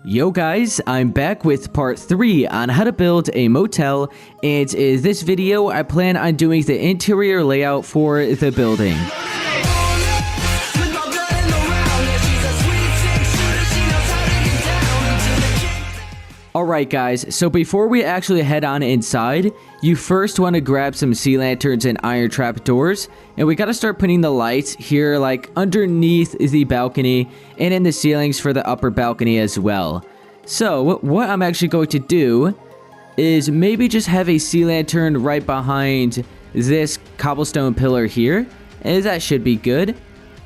Yo guys, I'm back with part 3 on how to build a motel, and in this video I plan on doing the interior layout for the building. Alright guys, so before we actually head on inside, you first want to grab some sea lanterns and iron trap doors, and we gotta start putting the lights here like underneath the balcony and in the ceilings for the upper balcony as well. So what I'm actually going to do is maybe just have a sea lantern right behind this cobblestone pillar here, and that should be good.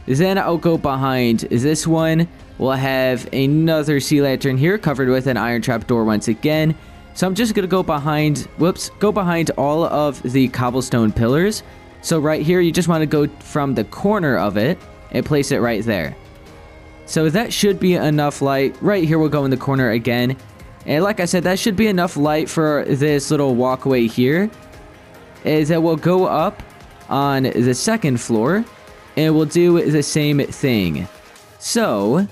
Then I'll go behind this one. We'll have another sea lantern here covered with an iron trap door once again. So I'm just going to go behind, go behind all of the cobblestone pillars. So right here, you just want to go from the corner of it and place it right there. So that should be enough light. Right here, we'll go in the corner again. And like I said, that should be enough light for this little walkway here. Is that we'll go up on the second floor and we'll do the same thing. So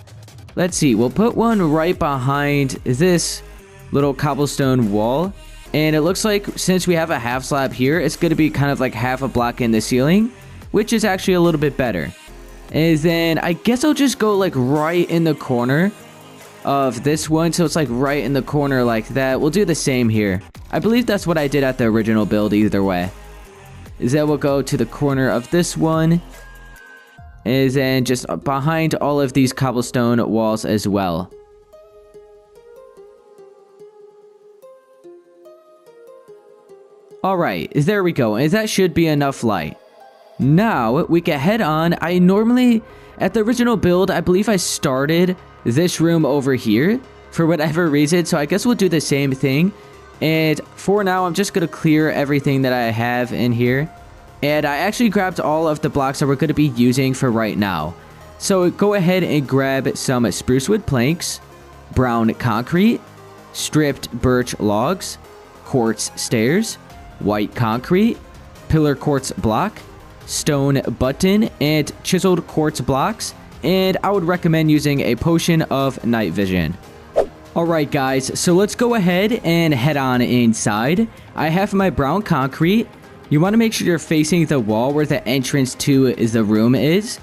let's see, we'll put one right behind this little cobblestone wall. And it looks like since we have a half slab here, it's going to be kind of like half a block in the ceiling, which is actually a little bit better. And then I guess I'll just go like right in the corner of this one. So it's like right in the corner like that. We'll do the same here. I believe that's what I did at the original build either way. Is that we'll go to the corner of this one. And then just behind all of these cobblestone walls as well. Alright, there we go, and that should be enough light. Now, we can head on. I normally, at the original build, I believe I started this room over here for whatever reason, so I guess we'll do the same thing. And for now, I'm just going to clear everything that I have in here. And I actually grabbed all of the blocks that we're going to be using for right now. So go ahead and grab some spruce wood planks, brown concrete, stripped birch logs, quartz stairs, white concrete, pillar quartz block, stone button, and chiseled quartz blocks. And I would recommend using a potion of night vision. Alright guys, so let's go ahead and head on inside. I have my brown concrete. You want to make sure you're facing the wall where the entrance to the room is.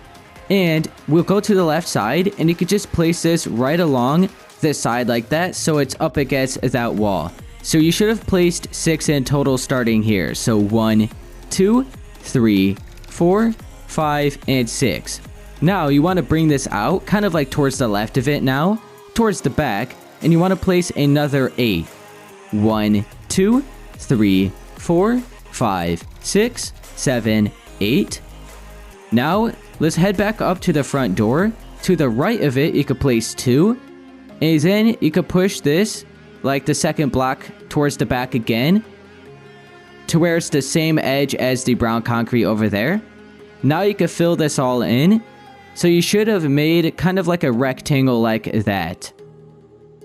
And we'll go to the left side, and you can just place this right along this side like that, so it's up against that wall. So you should have placed 6 in total starting here. So 1, 2, 3, 4, 5, and 6. Now you want to bring this out kind of like towards the left of it now, towards the back, and you want to place another 8. 1, 2, 3, 4, 5, 6, 7, 8. Now, let's head back up to the front door. To the right of it, you could place 2. And then you could push this, like the second block, towards the back again, to where it's the same edge as the brown concrete over there. Now you could fill this all in. So you should have made kind of like a rectangle like that.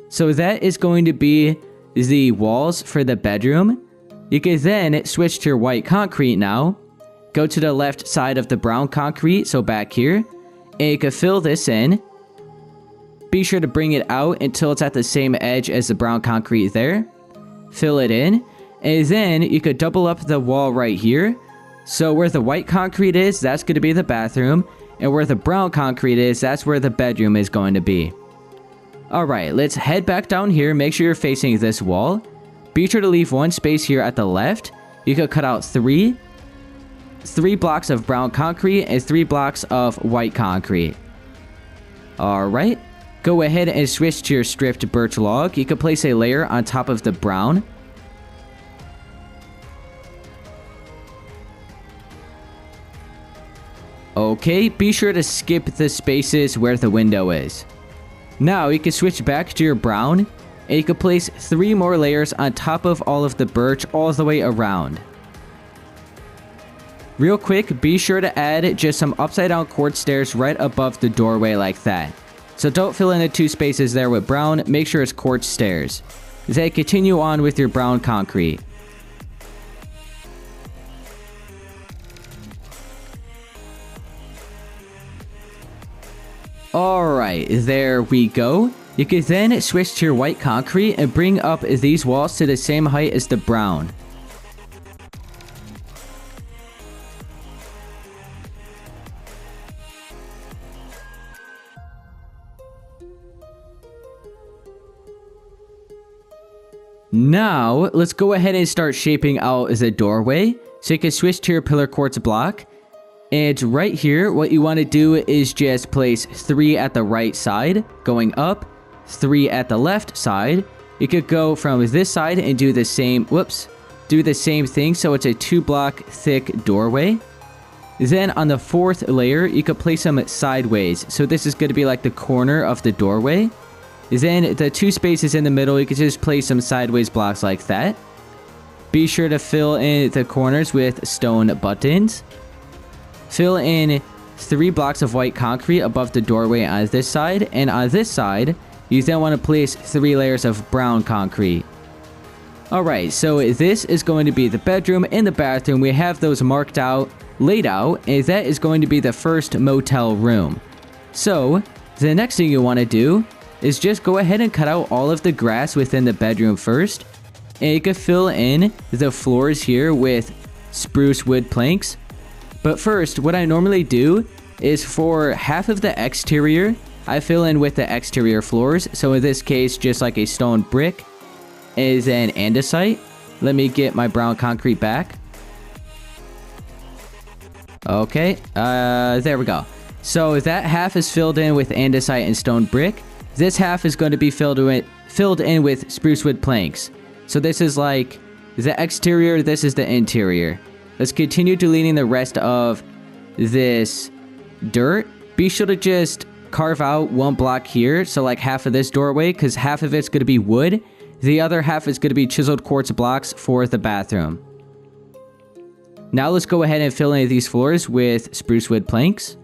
So that is going to be the walls for the bedroom. You can then switch to your white concrete now. Go to the left side of the brown concrete, so back here. And you can fill this in. Be sure to bring it out until it's at the same edge as the brown concrete there. Fill it in. And then you could double up the wall right here. So where the white concrete is, that's going to be the bathroom. And where the brown concrete is, that's where the bedroom is going to be. Alright, let's head back down here. Make sure you're facing this wall. Be sure to leave one space here at the left. You could cut out 3 blocks of brown concrete and 3 blocks of white concrete. Alright. Go ahead and switch to your stripped birch log. You could place a layer on top of the brown. Okay, be sure to skip the spaces where the window is. Now you can switch back to your brown. And you can place 3 more layers on top of all of the birch all the way around. Real quick, be sure to add just some upside down quartz stairs right above the doorway like that. So don't fill in the 2 spaces there with brown, make sure it's quartz stairs. Then continue on with your brown concrete. Alright, there we go. You can then switch to your white concrete and bring up these walls to the same height as the brown. Now, let's go ahead and start shaping out the doorway. So you can switch to your pillar quartz block. And right here, what you want to do is just place 3 at the right side, going up, 3 at the left side. You could go from this side and do the same, do the same thing. So it's a 2-block thick doorway. Then on the 4th layer, you could place them sideways. So this is going to be like the corner of the doorway. Then the 2 spaces in the middle, you can just place some sideways blocks like that. Be sure to fill in the corners with stone buttons. Fill in 3 blocks of white concrete above the doorway on this side. And on this side, you then want to place 3 layers of brown concrete. Alright, so this is going to be the bedroom and the bathroom. We have those marked out, laid out, and that is going to be the first motel room. So, the next thing you want to do is just go ahead and cut out all of the grass within the bedroom first. And you can fill in the floors here with spruce wood planks. But first, what I normally do is for half of the exterior, I fill in with the exterior floors. So in this case, just like a stone brick is an andesite. Let me get my brown concrete back. Okay, there we go. So that half is filled in with andesite and stone brick. This half is going to be filled in with spruce wood planks. So this is like the exterior, this is the interior. Let's continue deleting the rest of this dirt. Be sure to just carve out 1 block here, so like half of this doorway, because half of it's going to be wood. The other half is going to be chiseled quartz blocks for the bathroom. Now let's go ahead and fill in these floors with spruce wood planks.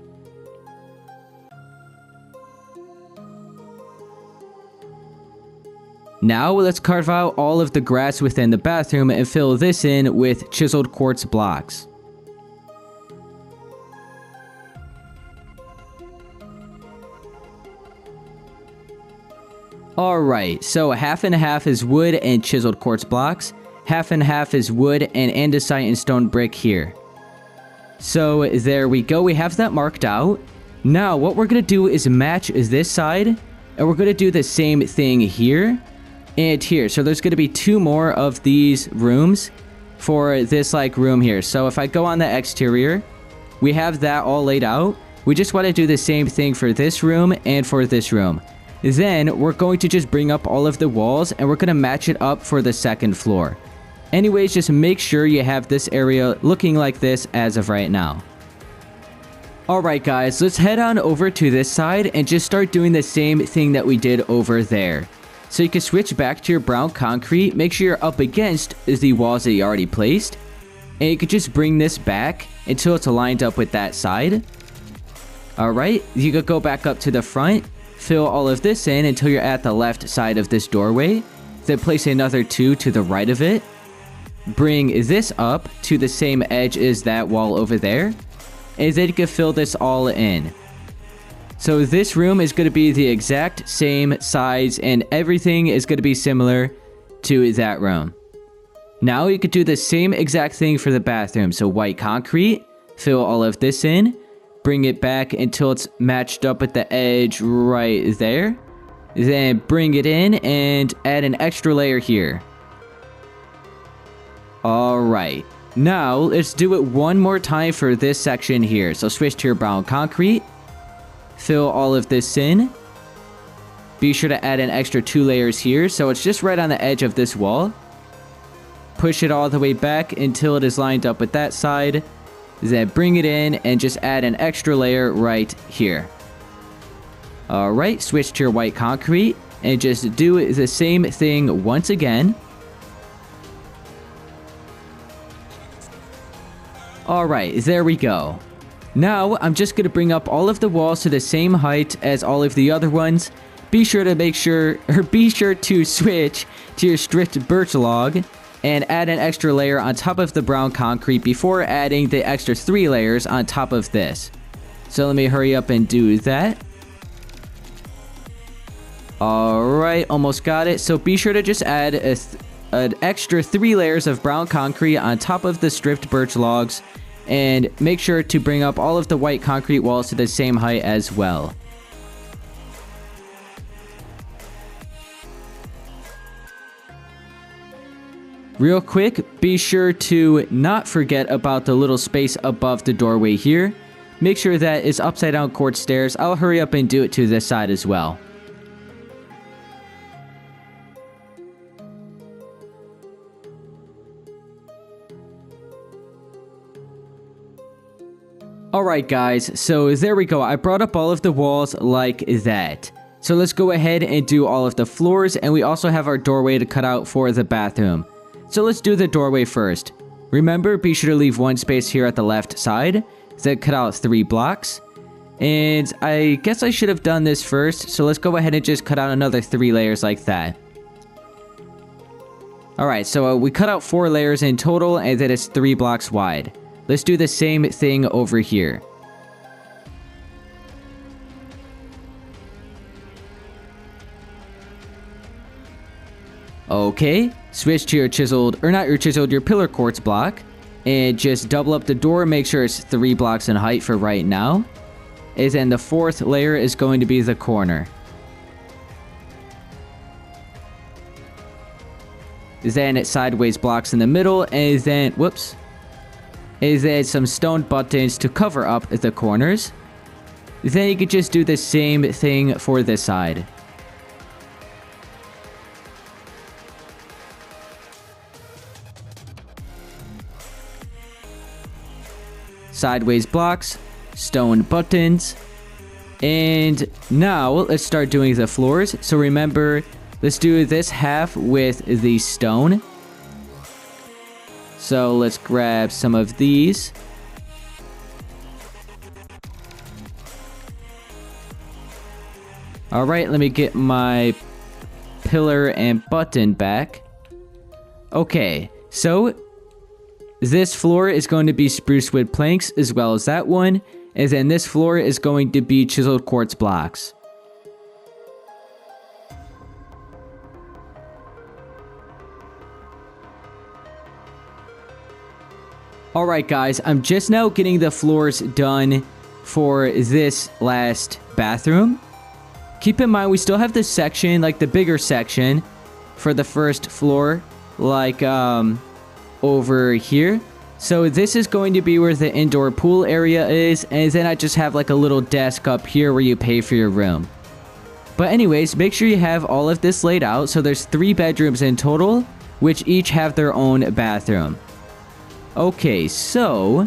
Now let's carve out all of the grass within the bathroom and fill this in with chiseled quartz blocks. Alright, so half and half is wood and chiseled quartz blocks. Half and half is wood and andesite and stone brick here. So there we go, we have that marked out. Now what we're going to do is match this side, and we're going to do the same thing here and here. So there's going to be 2 more of these rooms for this like room here. So if I go on the exterior, we have that all laid out. We just want to do the same thing for this room and for this room. Then we're going to just bring up all of the walls and we're going to match it up for the 2nd floor. Anyways, just make sure you have this area looking like this as of right now. Alright guys, let's head on over to this side and just start doing the same thing that we did over there. So you can switch back to your brown concrete, make sure you're up against the walls that you already placed. And you can just bring this back until it's lined up with that side. Alright, you could go back up to the front, fill all of this in until you're at the left side of this doorway. Then place another 2 to the right of it. Bring this up to the same edge as that wall over there. And then you can fill this all in. So this room is going to be the exact same size and everything is going to be similar to that room. Now you could do the same exact thing for the bathroom. So white concrete, fill all of this in, bring it back until it's matched up with the edge right there. Then bring it in and add an extra layer here. Alright, now let's do it one more time for this section here. So switch to your brown concrete. Fill all of this in. Be sure to add an extra 2 layers here, so it's just right on the edge of this wall. Push it all the way back until it is lined up with that side. Then bring it in and just add an extra layer right here. Alright, switch to your white concrete and just do the same thing once again. Alright, there we go. Now, I'm just going to bring up all of the walls to the same height as all of the other ones. Be sure to switch to your stripped birch log and add an extra layer on top of the brown concrete before adding the extra 3 layers on top of this. So let me hurry up and do that. Alright, almost got it. So be sure to just add an extra 3 layers of brown concrete on top of the stripped birch logs. And make sure to bring up all of the white concrete walls to the same height as well. Real quick, be sure to not forget about the little space above the doorway here. Make sure that is upside down quartz stairs. I'll hurry up and do it to this side as well. Alright guys, so there we go. I brought up all of the walls like that. So let's go ahead and do all of the floors, and we also have our doorway to cut out for the bathroom. So let's do the doorway first. Remember, be sure to leave 1 space here at the left side. Then cut out 3 blocks. And I guess I should have done this first, so let's go ahead and just cut out another 3 layers like that. Alright, so we cut out 4 layers in total, and then it's 3 blocks wide. Let's do the same thing over here. Okay, switch to your chiseled, or not your chiseled, your pillar quartz block. And just double up the door, make sure it's 3 blocks in height for right now. And then the 4th layer is going to be the corner. Then it's sideways blocks in the middle, and then, whoops. And then some stone buttons to cover up the corners. Then you could just do the same thing for this side. Sideways blocks, stone buttons. And now let's start doing the floors. So remember, let's do this half with the stone. So let's grab some of these. Alright, let me get my pillar and button back. Okay, so this floor is going to be spruce wood planks as well as that one. And then this floor is going to be chiseled quartz blocks. Alright guys, I'm just now getting the floors done for this last bathroom. Keep in mind, we still have this section, like the bigger section for the first floor, like over here. So this is going to be where the indoor pool area is, and then I just have like a little desk up here where you pay for your room. But anyways, make sure you have all of this laid out. So there's 3 bedrooms in total, which each have their own bathroom. Okay, so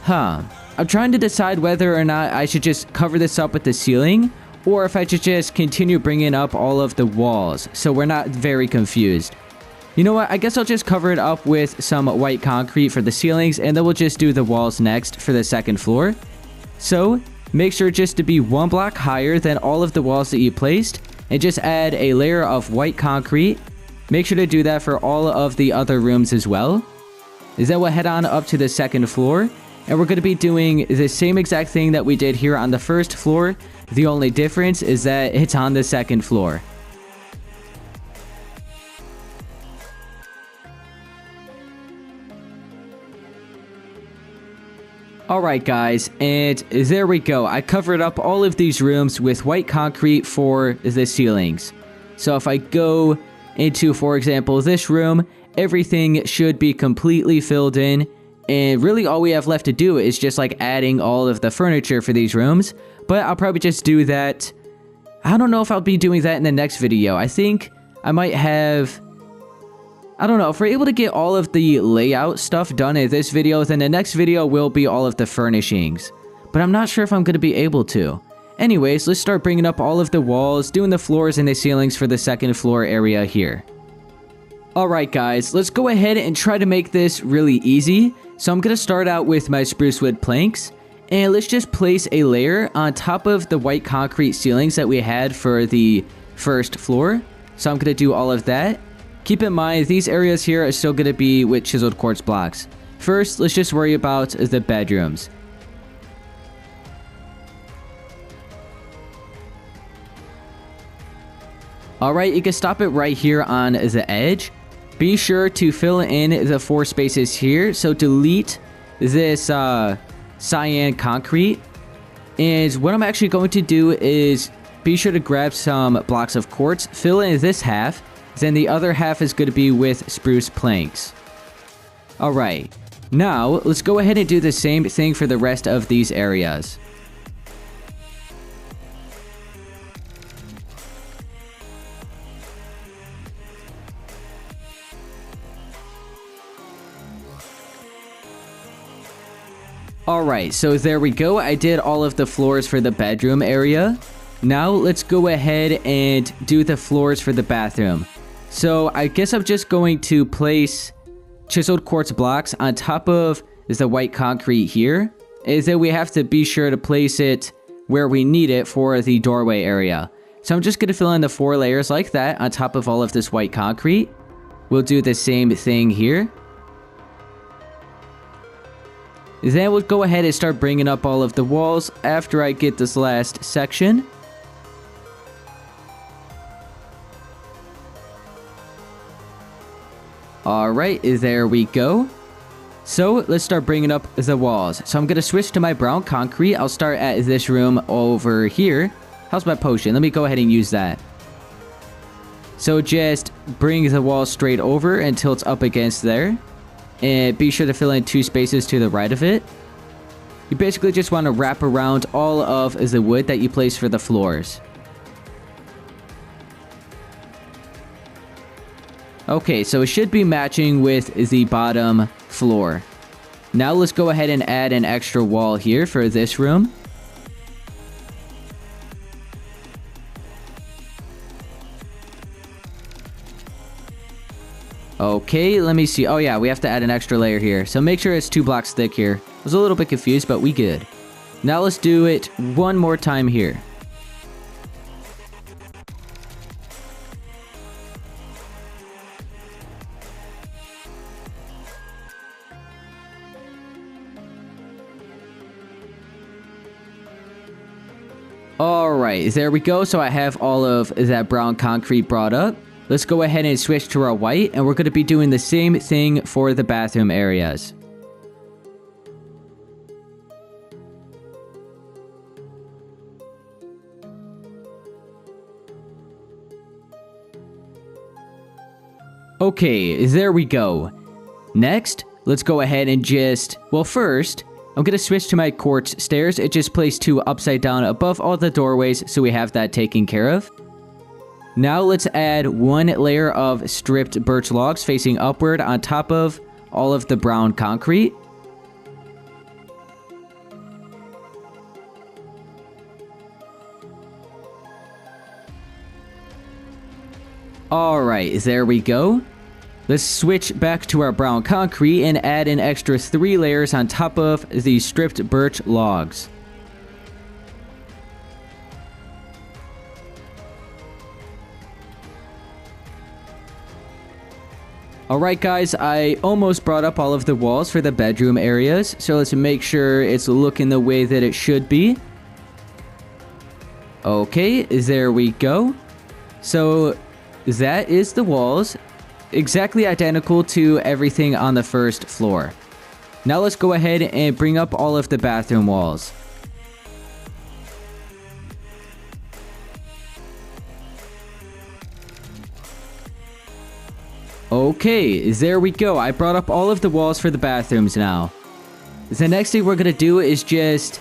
I'm trying to decide whether or not I should just cover this up with the ceiling, or if I should just continue bringing up all of the walls, so we're not very confused. You know what, I guess I'll just cover it up with some white concrete for the ceilings, and then we'll just do the walls next for the 2nd floor. So, make sure just to be 1 block higher than all of the walls that you placed, and just add a layer of white concrete. Make sure to do that for all of the other rooms as well. Then we'll head on up to the 2nd floor, and we're going to be doing the same exact thing that we did here on the 1st floor. The only difference is that it's on the 2nd floor. Alright guys, and there we go. I covered up all of these rooms with white concrete for the ceilings. So if I go into, for example, this room, everything should be completely filled in, and really all we have left to do is just like adding all of the furniture for these rooms. But I'll probably just do that. I don't know if I'll be doing that in the next video. I think I might have, I don't know, if we're able to get all of the layout stuff done in this video, then the next video will be all of the furnishings. But I'm not sure if I'm going to be able to. Anyways, let's start bringing up all of the walls, doing the floors and the ceilings for the 2nd floor area here. Alright guys, let's go ahead and try to make this really easy. So I'm going to start out with my spruce wood planks. And let's just place a layer on top of the white concrete ceilings that we had for the 1st floor. So I'm going to do all of that. Keep in mind, these areas here are still going to be with chiseled quartz blocks. First, let's just worry about the bedrooms. Alright, you can stop it right here on the edge. Be sure to fill in the 4 spaces here. So delete this cyan concrete. And what I'm actually going to do is be sure to grab some blocks of quartz, fill in this half, then the other half is going to be with spruce planks. Alright, now let's go ahead and do the same thing for the rest of these areas. Alright, so there we go. I did all of the floors for the bedroom area. Now let's go ahead and do the floors for the bathroom. So I guess I'm just going to place chiseled quartz blocks on top of the white concrete here. Is that we have to be sure to place it where we need it for the doorway area. So I'm just going to fill in the 4 layers like that on top of all of this white concrete. We'll do the same thing here. Then we'll go ahead and start bringing up all of the walls after I get this last section. Alright, there we go. So let's start bringing up the walls. So I'm going to switch to my brown concrete. I'll start at this room over here. How's my potion? Let me go ahead and use that. So just bring the wall straight over until it's up against there. And be sure to fill in 2 spaces to the right of it. You basically just want to wrap around all of the wood that you place for the floors. Okay, so it should be matching with the bottom floor. Now let's go ahead and add an extra wall here for this room. Okay, let me see. Oh yeah, we have to add an extra layer here. So make sure it's 2 blocks thick here. I was a little bit confused, but we good. Now let's do it one more time here. Alright, there we go. So I have all of that brown concrete brought up. Let's go ahead and switch to our white, and we're going to be doing the same thing for the bathroom areas. Okay, there we go. Next, let's go ahead and just... Well, first, I'm going to switch to my quartz stairs. It just placed 2 upside down above all the doorways, so we have that taken care of. Now let's add 1 layer of stripped birch logs facing upward on top of all of the brown concrete. Alright, there we go. Let's switch back to our brown concrete and add an extra 3 layers on top of the stripped birch logs. Alright guys, I almost brought up all of the walls for the bedroom areas, so let's make sure it's looking the way that it should be. Okay, there we go. So that is the walls, exactly identical to everything on the first floor. Now let's go ahead and bring up all of the bathroom walls. Okay, there we go. I brought up all of the walls for the bathrooms now. The next thing we're going to do is just...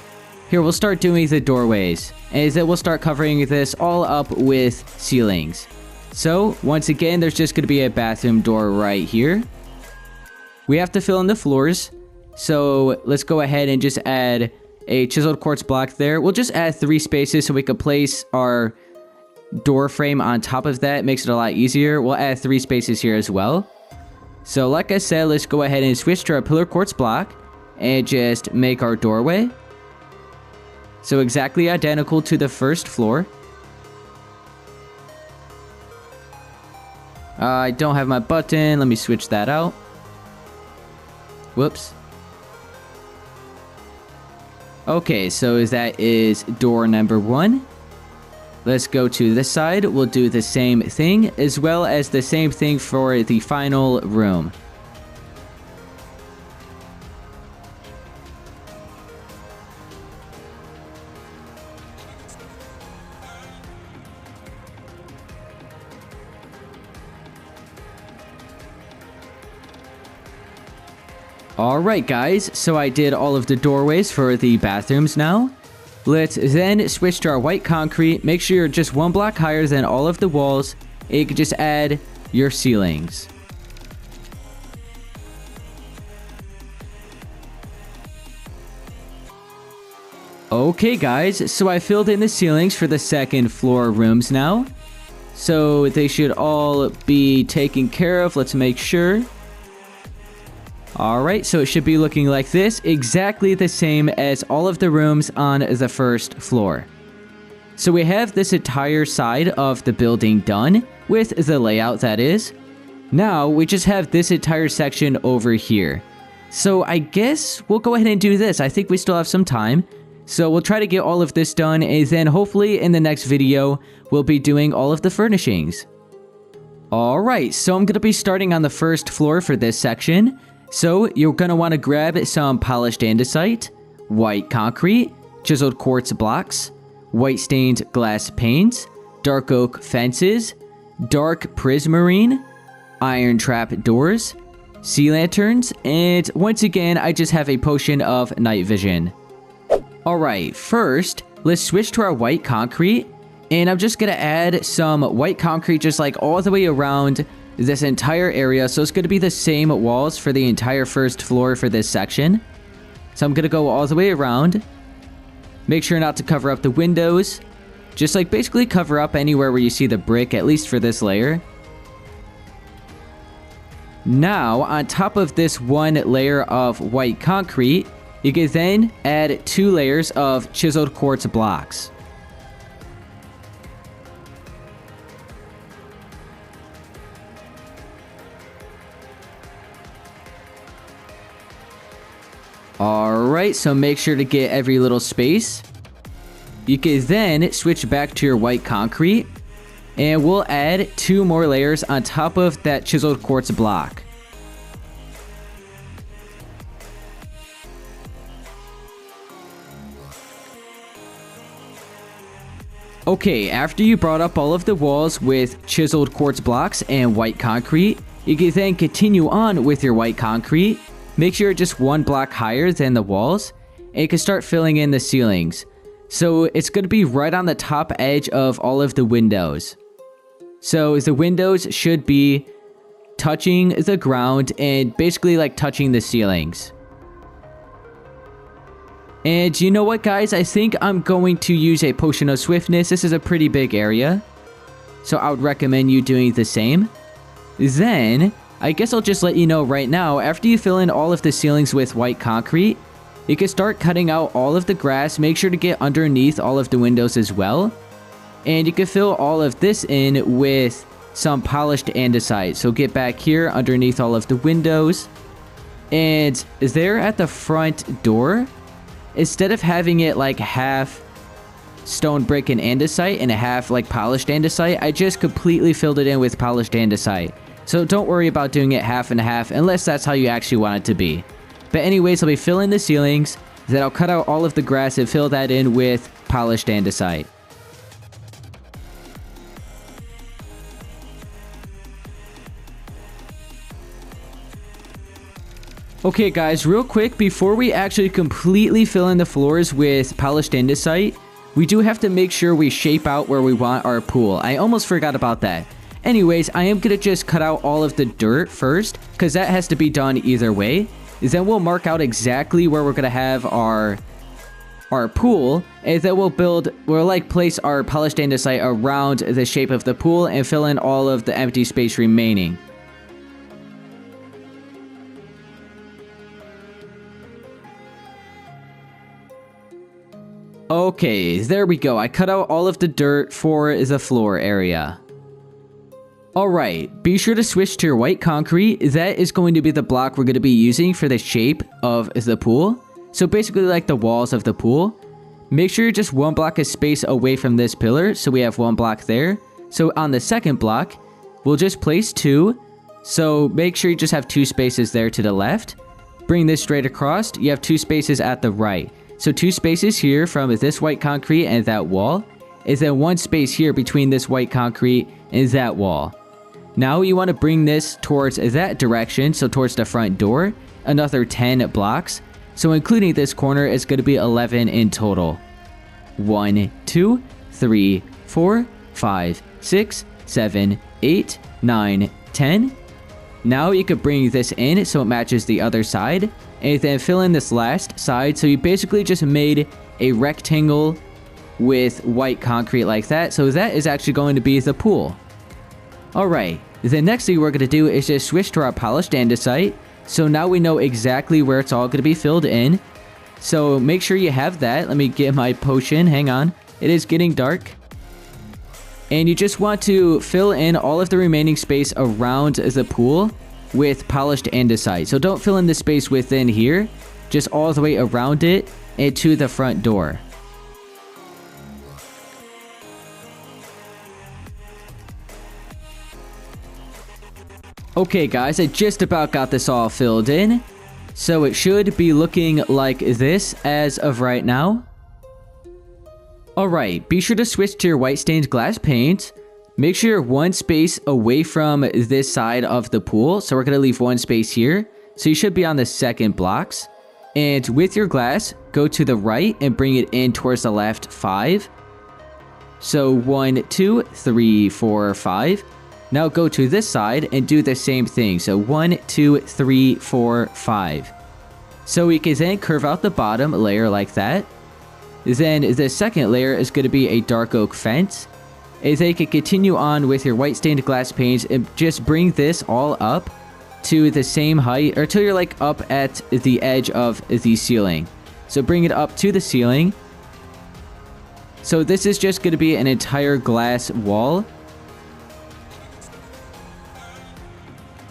Here, we'll start doing the doorways. And then we'll start covering this all up with ceilings. So, once again, there's just going to be a bathroom door right here. We have to fill in the floors. So, let's go ahead and just add a chiseled quartz block there. We'll just add 3 spaces so we can place our door frame on top of that. It makes it a lot easier. We'll add 3 spaces here as well. So like I said, let's go ahead and switch to our pillar quartz block and just make our doorway. So exactly identical to the first floor. I don't have my button. Let me switch that out. Whoops. Okay, so that is door number 1. Let's go to this side. We'll do the same thing, as well as the same thing for the final room. Alright guys, so I did all of the doorways for the bathrooms now. Let's then switch to our white concrete. Make sure you're just one block higher than all of the walls. And you can just add your ceilings. Okay guys, so I filled in the ceilings for the second floor rooms now. So they should all be taken care of. Let's make sure. Alright, so it should be looking like this, exactly the same as all of the rooms on the first floor. So we have this entire side of the building done, with the layout that is. Now, we just have this entire section over here. So I guess we'll go ahead and do this. I think we still have some time. So we'll try to get all of this done, and then hopefully in the next video, we'll be doing all of the furnishings. Alright, so I'm going to be starting on the first floor for this section. So, you're going to want to grab some polished andesite, white concrete, chiseled quartz blocks, white stained glass panes, dark oak fences, dark prismarine, iron trap doors, sea lanterns, and once again, I just have a potion of night vision. Alright, first, let's switch to our white concrete, and I'm just going to add some white concrete just like all the way around this entire area. So it's going to be the same walls for the entire first floor for this section. So I'm going to go all the way around. Make sure not to cover up the windows. Just like basically cover up anywhere where you see the brick, at least for this layer. Now, on top of this one layer of white concrete, you can then add 2 layers of chiseled quartz blocks. Alright, so make sure to get every little space. You can then switch back to your white concrete, and we'll add 2 more layers on top of that chiseled quartz block. Okay, after you brought up all of the walls with chiseled quartz blocks and white concrete, you can then continue on with your white concrete. Make sure you're just 1 block higher than the walls, and you can start filling in the ceilings. So it's going to be right on the top edge of all of the windows. So the windows should be touching the ground and basically like touching the ceilings. And you know what guys, I think I'm going to use a potion of swiftness. This is a pretty big area, so I would recommend you doing the same. Then I guess I'll just let you know right now, after you fill in all of the ceilings with white concrete, you can start cutting out all of the grass. Make sure to get underneath all of the windows as well. And you can fill all of this in with some polished andesite. So get back here underneath all of the windows. And there at the front door, instead of having it like half stone brick and andesite and a half like polished andesite, I just completely filled it in with polished andesite. So don't worry about doing it half and half unless that's how you actually want it to be. But anyways, I'll be filling the ceilings, then I'll cut out all of the grass and fill that in with polished andesite. Okay guys, real quick, before we actually completely fill in the floors with polished andesite, we do have to make sure we shape out where we want our pool. I almost forgot about that. Anyways, I am going to just cut out all of the dirt first, because that has to be done either way. Then we'll mark out exactly where we're going to have our pool, and then we'll like place our polished andesite around the shape of the pool and fill in all of the empty space remaining. Okay, there we go. I cut out all of the dirt for the floor area. Alright, be sure to switch to your white concrete. That is going to be the block we're going to be using for the shape of the pool. So basically like the walls of the pool. make sure you're just 1 block of space away from this pillar. So we have 1 block there. So on the second block, we'll just place 2. So make sure you just have 2 spaces there to the left. Bring this straight across. You have 2 spaces at the right. So 2 spaces here from this white concrete and that wall. Is then 1 space here between this white concrete and that wall. Now you want to bring this towards that direction, so towards the front door. Another 10 blocks. So including this corner, it's going to be 11 in total. 1, 2, 3, 4, 5, 6, 7, 8, 9, 10. Now you could bring this in so it matches the other side. And then fill in this last side. So you basically just made a rectangle with white concrete like that. So that is actually going to be the pool. Alright, the next thing we're going to do is just switch to our polished andesite. So now we know exactly where it's all going to be filled in. So make sure you have that. Let me get my potion. Hang on. It is getting dark. And you just want to fill in all of the remaining space around the pool with polished andesite. So don't fill in the space within here. Just all the way around it and to the front door. Okay guys, I just about got this all filled in. So it should be looking like this as of right now. Alright, be sure to switch to your white stained glass paint. Make sure you're 1 space away from this side of the pool. So we're going to leave 1 space here. So you should be on the second blocks. And with your glass, go to the right and bring it in towards the left 5. So 1, 2, 3, 4, 5. Now go to this side and do the same thing. So 1, 2, 3, 4, 5. So we can then curve out the bottom layer like that. Then the second layer is going to be a dark oak fence. And then you can continue on with your white stained glass paints and just bring this all up to the same height, or till you're like up at the edge of the ceiling. So bring it up to the ceiling. So this is just going to be an entire glass wall.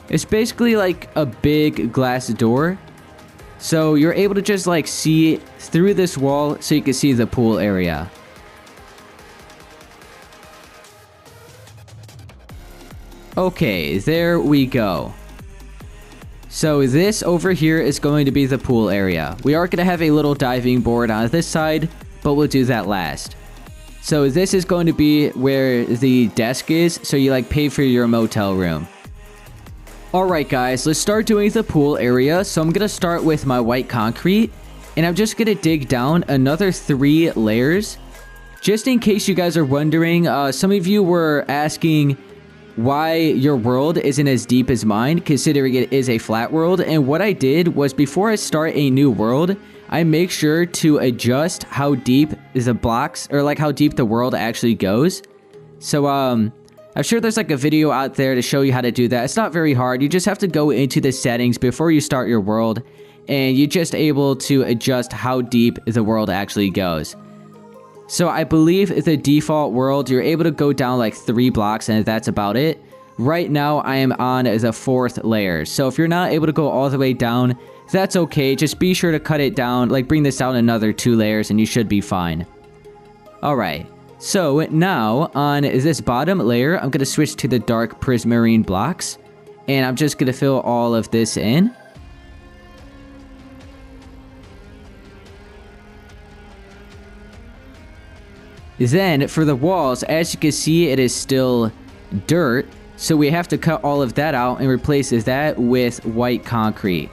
It's basically like a big glass door. So you're able to just like see through this wall so you can see the pool area. Okay, there we go. So this over here is going to be the pool area. We are going to have a little diving board on this side, but we'll do that last. So this is going to be where the desk is, so you like pay for your motel room. Alright guys, let's start doing the pool area. So I'm going to start with my white concrete, and I'm just going to dig down another 3 layers. Just in case you guys are wondering, some of you were asking why your world isn't as deep as mine, considering it is a flat world. And what I did was, before I start a new world, I make sure to adjust how deep the blocks, or like how deep the world actually goes. So I'm sure there's like a video out there to show you how to do that. It's not very hard. You just have to go into the settings before you start your world, and you're just able to adjust how deep the world actually goes. So I believe the default world, you're able to go down like 3 blocks, and that's about it. Right now, I am on the 4th layer. So if you're not able to go all the way down, that's okay. Just be sure to cut it down, like bring this down another 2 layers, and you should be fine. Alright. So now on this bottom layer, I'm going to switch to the dark prismarine blocks, and I'm just going to fill all of this in. Then for the walls, as you can see, it is still dirt, so we have to cut all of that out and replace that with white concrete.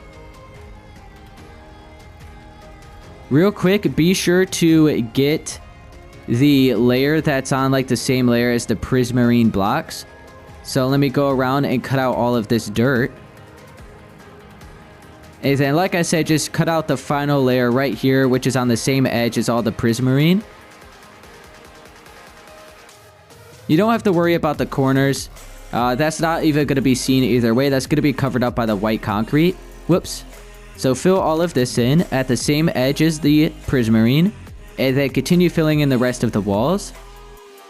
Real quick, be sure to get the layer that's on like the same layer as the prismarine blocks. So let me go around and cut out all of this dirt. And then, like I said, just cut out the final layer right here, which is on the same edge as all the prismarine. You don't have to worry about the corners. That's not even going to be seen either way. That's going to be covered up by the white concrete. Whoops. So fill all of this in at the same edge as the prismarine, and then continue filling in the rest of the walls.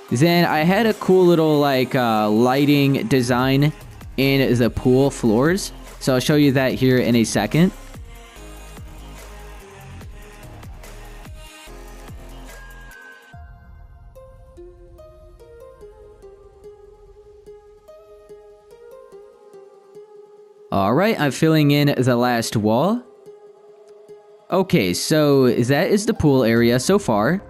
Then I had a cool little like lighting design in the pool floors, so I'll show you that here in a second. Alright, I'm filling in the last wall. Okay, so that is the pool area so far.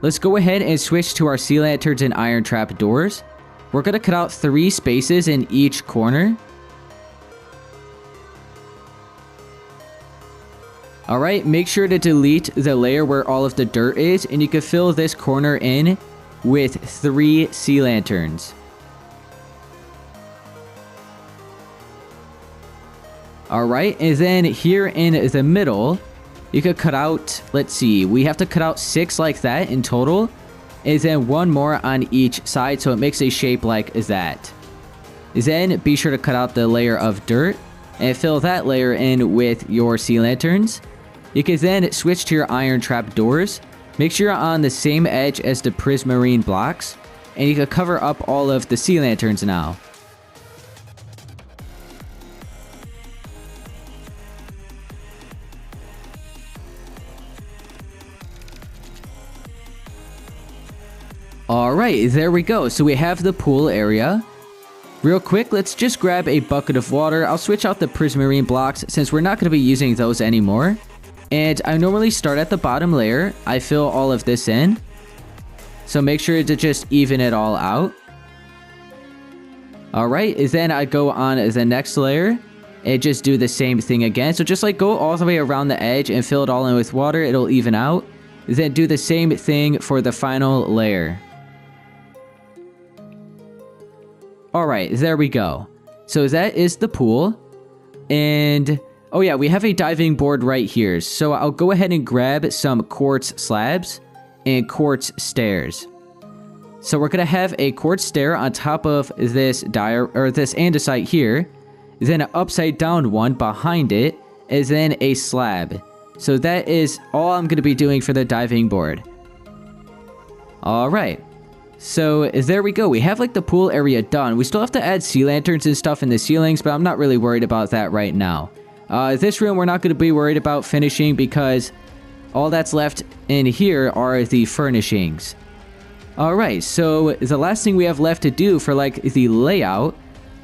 Let's go ahead and switch to our sea lanterns and iron trap doors. We're going to cut out 3 spaces in each corner. Alright, make sure to delete the layer where all of the dirt is, and you can fill this corner in with 3 sea lanterns. Alright, and then here in the middle, you could cut out, let's see, we have to cut out 6 like that in total, and then 1 more on each side, so it makes a shape like that. Then be sure to cut out the layer of dirt, and fill that layer in with your sea lanterns. You can then switch to your iron trap doors. Make sure you're on the same edge as the prismarine blocks, and you can cover up all of the sea lanterns now. Alright, there we go. So we have the pool area. Real quick, let's just grab a bucket of water. I'll switch out the prismarine blocks since we're not going to be using those anymore. And I normally start at the bottom layer. I fill all of this in. So make sure to just even it all out. Alright, then I go on the next layer and just do the same thing again. So just like go all the way around the edge and fill it all in with water. It'll even out. Then do the same thing for the final layer. Alright, there we go. So that is the pool. And oh yeah, we have a diving board right here. So I'll go ahead and grab some quartz slabs and quartz stairs. So we're going to have a quartz stair on top of this this andesite here. Then an upside down one behind it. And then a slab. So that is all I'm going to be doing for the diving board. Alright. So there we go. We have like the pool area done. We still have to add sea lanterns and stuff in the ceilings, but I'm not really worried about that right now. This room we're not going to be worried about finishing because all that's left in here are the furnishings. Alright, so the last thing we have left to do for like the layout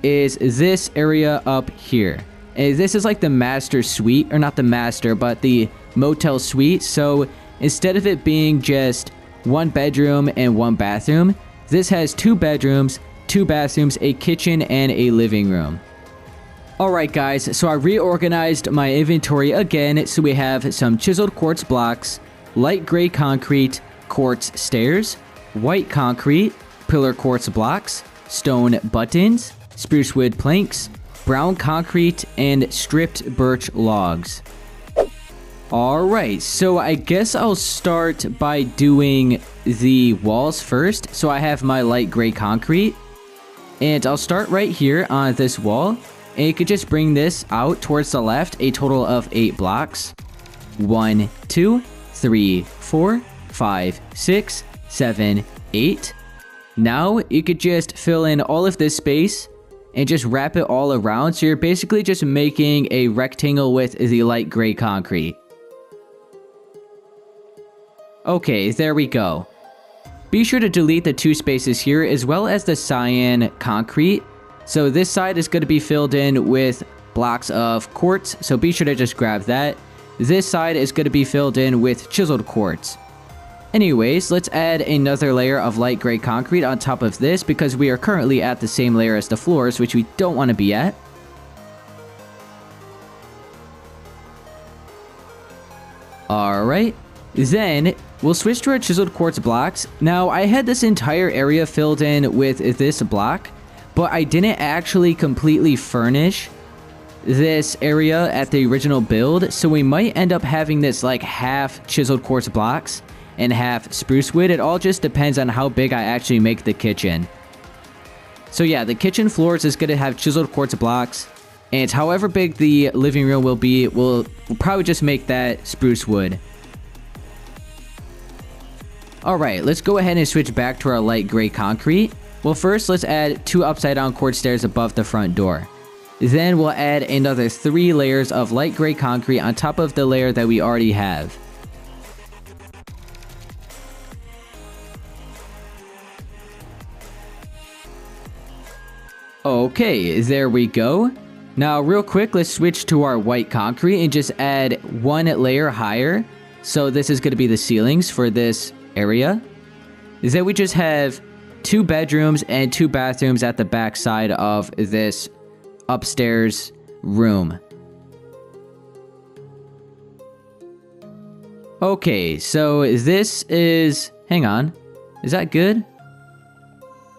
is this area up here. And this is like the master suite, or not the master, but the motel suite. So instead of it being just 1 bedroom and 1 bathroom, this has 2 bedrooms, 2 bathrooms, a kitchen, and a living room. Alright guys, so I reorganized my inventory again, so we have some chiseled quartz blocks, light gray concrete, quartz stairs, white concrete, pillar quartz blocks, stone buttons, spruce wood planks, brown concrete, and stripped birch logs. Alright, so I guess I'll start by doing the walls first. So I have my light gray concrete, and I'll start right here on this wall. And you could just bring this out towards the left, a total of 8 blocks. 1, 2, 3, 4, 5, 6, 7, 8. Now you could just fill in all of this space and just wrap it all around. So you're basically just making a rectangle with the light gray concrete. Okay, there we go. Be sure to delete the 2 spaces here as well as the cyan concrete. So this side is going to be filled in with blocks of quartz, so be sure to just grab that. This side is going to be filled in with chiseled quartz. Anyways, let's add another layer of light gray concrete on top of this because we are currently at the same layer as the floors, which we don't want to be at. Alright, then we'll switch to our chiseled quartz blocks. Now, I had this entire area filled in with this block, but I didn't actually completely furnish this area at the original build, so we might end up having this like half chiseled quartz blocks and half spruce wood. It all just depends on how big I actually make the kitchen. So yeah, the kitchen floors is going to have chiseled quartz blocks, and however big the living room will be, we'll probably just make that spruce wood. Alright, let's go ahead and switch back to our light gray concrete. Well, first, let's add 2 upside down quartz stairs above the front door. Then we'll add another 3 layers of light gray concrete on top of the layer that we already have. Okay, there we go. Now, real quick, let's switch to our white concrete and just add one layer higher. So this is going to be the ceilings for this area. Is that we just have 2 bedrooms and 2 bathrooms at the back side of this upstairs room. Okay, so this is... Hang on. Is that good?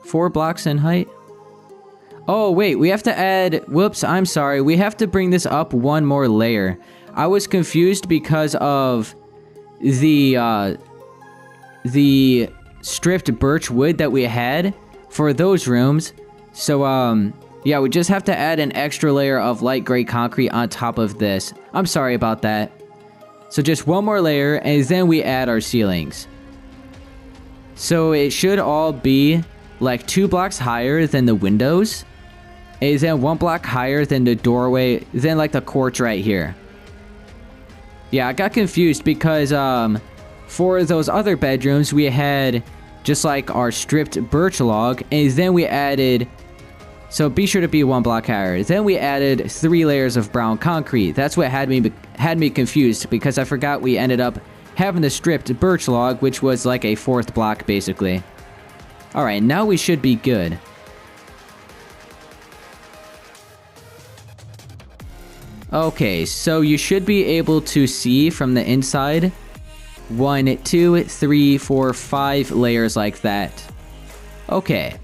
4 blocks in height? Oh, wait, we have to add... Whoops, I'm sorry. We have to bring this up 1 more layer. I was confused because of the stripped birch wood that we had for those rooms. So, yeah, we just have to add an extra layer of light gray concrete on top of this. I'm sorry about that. So just 1 more layer, and then we add our ceilings. So it should all be like 2 blocks higher than the windows. And then 1 block higher than the doorway, then like the porch right here. Yeah, I got confused because for those other bedrooms, we had just like our stripped birch log, and then we added... So be sure to be 1 block higher. Then we added 3 layers of brown concrete. That's what had me confused, because I forgot we ended up having the stripped birch log, which was like a 4th block basically. Alright, now we should be good. Okay, so you should be able to see from the inside 1, 2, 3, 4, 5 layers like that. Okay,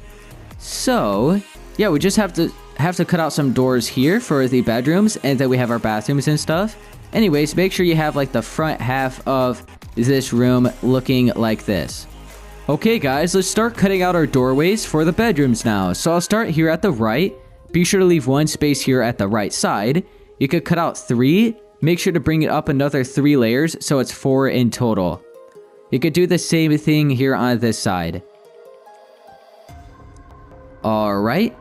so yeah, we just have to cut out some doors here for the bedrooms, and then we have our bathrooms and stuff. Anyways, make sure you have like the front half of this room looking like this. Okay guys, let's start cutting out our doorways for the bedrooms now. So I'll start here at the right. Be sure to leave 1 space here at the right side. You could cut out 3. Make sure to bring it up another 3 layers, so it's 4 in total. You could do the same thing here on this side. Alright.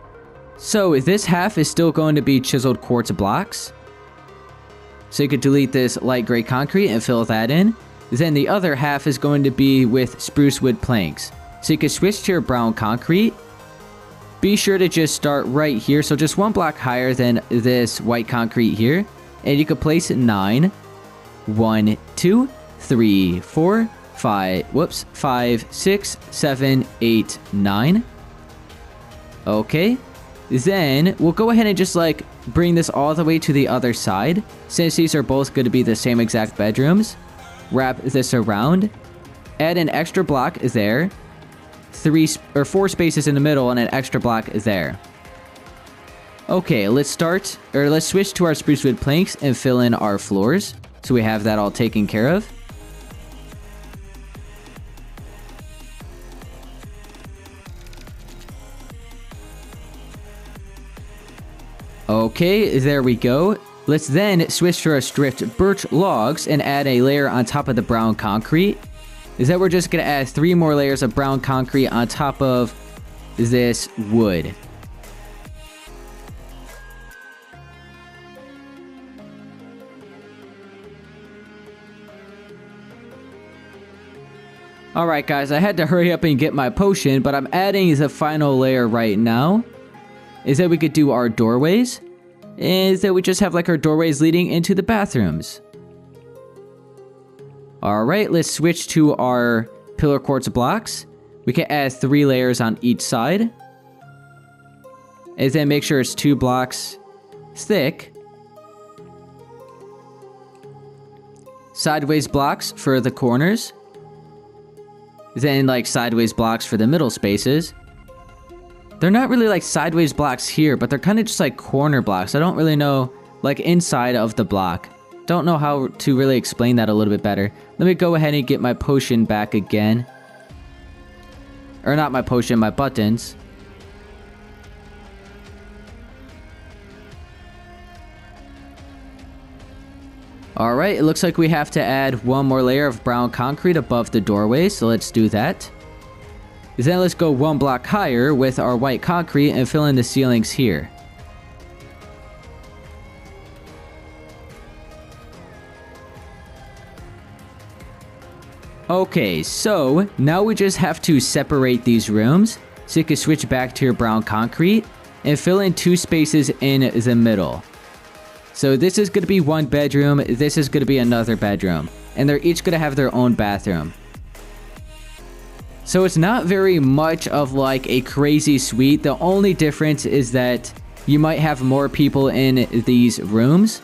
So this half is still going to be chiseled quartz blocks. So you could delete this light gray concrete and fill that in. Then the other half is going to be with spruce wood planks. So you could switch to your brown concrete. Be sure to just start right here. So just 1 block higher than this white concrete here. And you could place 9. 1, 2, 3, 4, 5, 6, 7, 8, 9. Okay. Then we'll go ahead and just like bring this all the way to the other side. Since these are both going to be the same exact bedrooms. Wrap this around. Add an extra block there. 4 spaces in the middle and an extra block there. Okay, let's switch to our spruce wood planks and fill in our floors. So we have that all taken care of. Okay, there we go. Let's then switch to our stripped birch logs and add a layer on top of the brown concrete. Is that we're just going to add 3 more layers of brown concrete on top of this wood. Alright guys, I had to hurry up and get my potion, but I'm adding the final layer right now. Is that we could do our doorways. Is that we just have like our doorways leading into the bathrooms. Alright, let's switch to our pillar quartz blocks. We can add 3 layers on each side. And then make sure it's 2 blocks thick. Sideways blocks for the corners. Then like sideways blocks for the middle spaces. They're not really like sideways blocks here, but they're kind of just like corner blocks. I don't really know like inside of the block. Don't know how to really explain that a little bit better. Let me go ahead and get my potion back again. Or not my potion, my buttons. Alright, it looks like we have to add 1 more layer of brown concrete above the doorway, so let's do that. Then let's go 1 block higher with our white concrete and fill in the ceilings here. Okay, so now we just have to separate these rooms. So you can switch back to your brown concrete. and fill in 2 spaces in the middle. So this is going to be 1 bedroom, this is going to be another bedroom, and they're each going to have their own bathroom. So it's not very much of like a crazy suite. The only difference is that you might have more people in these rooms.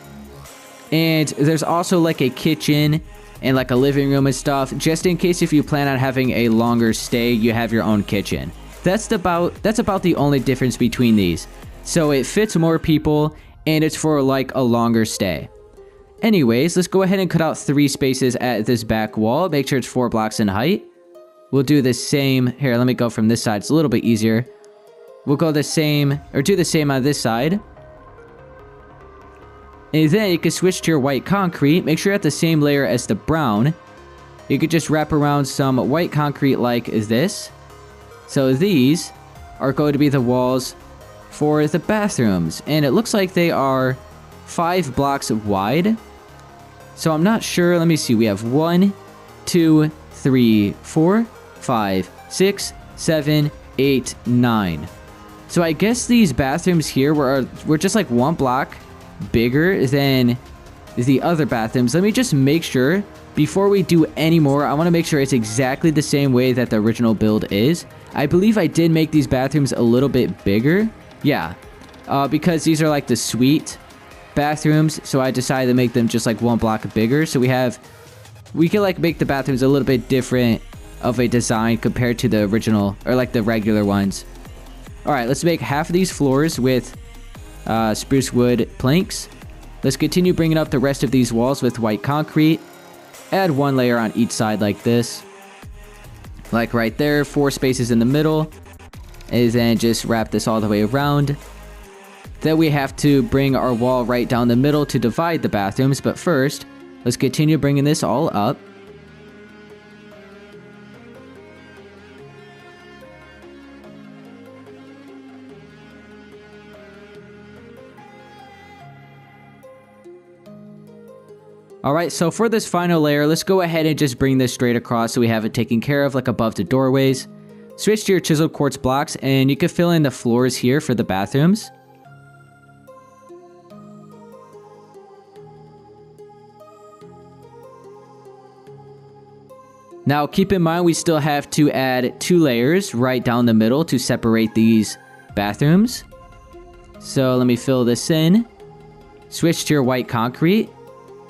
And there's also like a kitchen and like a living room and stuff, just in case if you plan on having a longer stay, you have your own kitchen. That's about the only difference between these. So it fits more people and it's for like a longer stay. Anyways, let's go ahead and cut out 3 spaces at this back wall. Make sure it's 4 blocks in height. We'll do the same. Here, let me go from this side. It's a little bit easier. We'll go the same, or do the same on this side. And then you can switch to your white concrete. Make sure you're at the same layer as the brown. You could just wrap around some white concrete like this. So these are going to be the walls for the bathrooms. And it looks like they are 5 blocks wide. So I'm not sure. Let me see. We have 1, 2, 3, 4, 5, 6, 7, 8, 9. So I guess these bathrooms here were just like 1 block bigger than the other bathrooms. Let me just make sure before we do any more. I want to make sure it's exactly the same way that the original build is. I believe I did make these bathrooms a little bit bigger. Yeah, because these are like the suite bathrooms. So I decided to make them just like 1 block bigger. So we can like make the bathrooms a little bit different of a design compared to the original or like the regular ones. All right, let's make half of these floors with spruce wood planks. Let's continue bringing up the rest of these walls with white concrete. Add 1 layer on each side like this. Like right there, 4 spaces in the middle. And then just wrap this all the way around. Then we have to bring our wall right down the middle to divide the bathrooms. But first, let's continue bringing this all up. Alright, so for this final layer, let's go ahead and just bring this straight across so we have it taken care of like above the doorways. Switch to your chiseled quartz blocks and you can fill in the floors here for the bathrooms. Now keep in mind we still have to add 2 layers right down the middle to separate these bathrooms. So let me fill this in. Switch to your white concrete.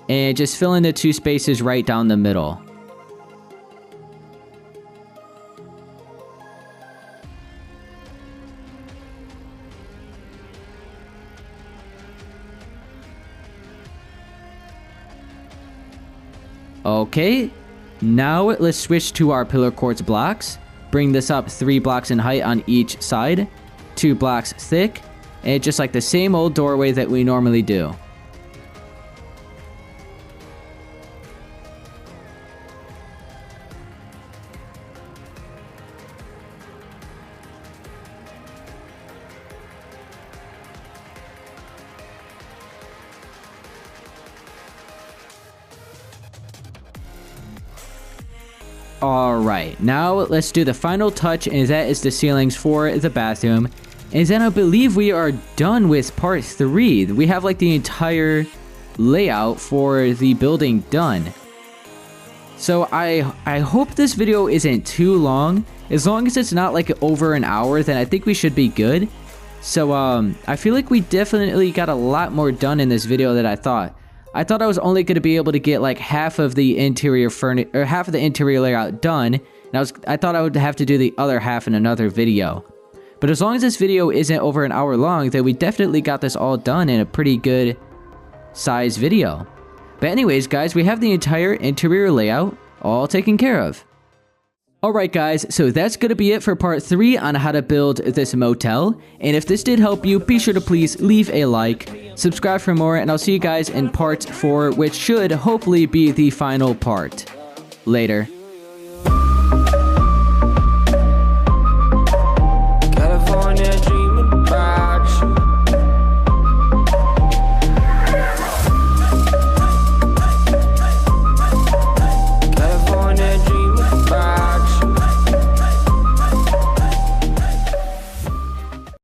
And just fill in the 2 spaces right down the middle. Okay, now let's switch to our pillar quartz blocks. Bring this up 3 blocks in height on each side, 2 blocks thick, and just like the same old doorway that we normally do. Alright, now let's do the final touch, and that is the ceilings for the bathroom. And then I believe we are done with part 3. We have like the entire layout for the building done. So I hope this video isn't too long. As long as it's not like over an hour, then I think we should be good. So I feel like we definitely got a lot more done in this video than I thought. I thought I was only going to be able to get like half of the interior half of the interior layout done, and I thought I would have to do the other half in another video. But as long as this video isn't over an hour long, then we definitely got this all done in a pretty good size video. But anyways, guys, we have the entire interior layout all taken care of. Alright guys, so that's going to be it for part 3 on how to build this motel. And if this did help you, be sure to please leave a like, subscribe for more, and I'll see you guys in part 4, which should hopefully be the final part. Later.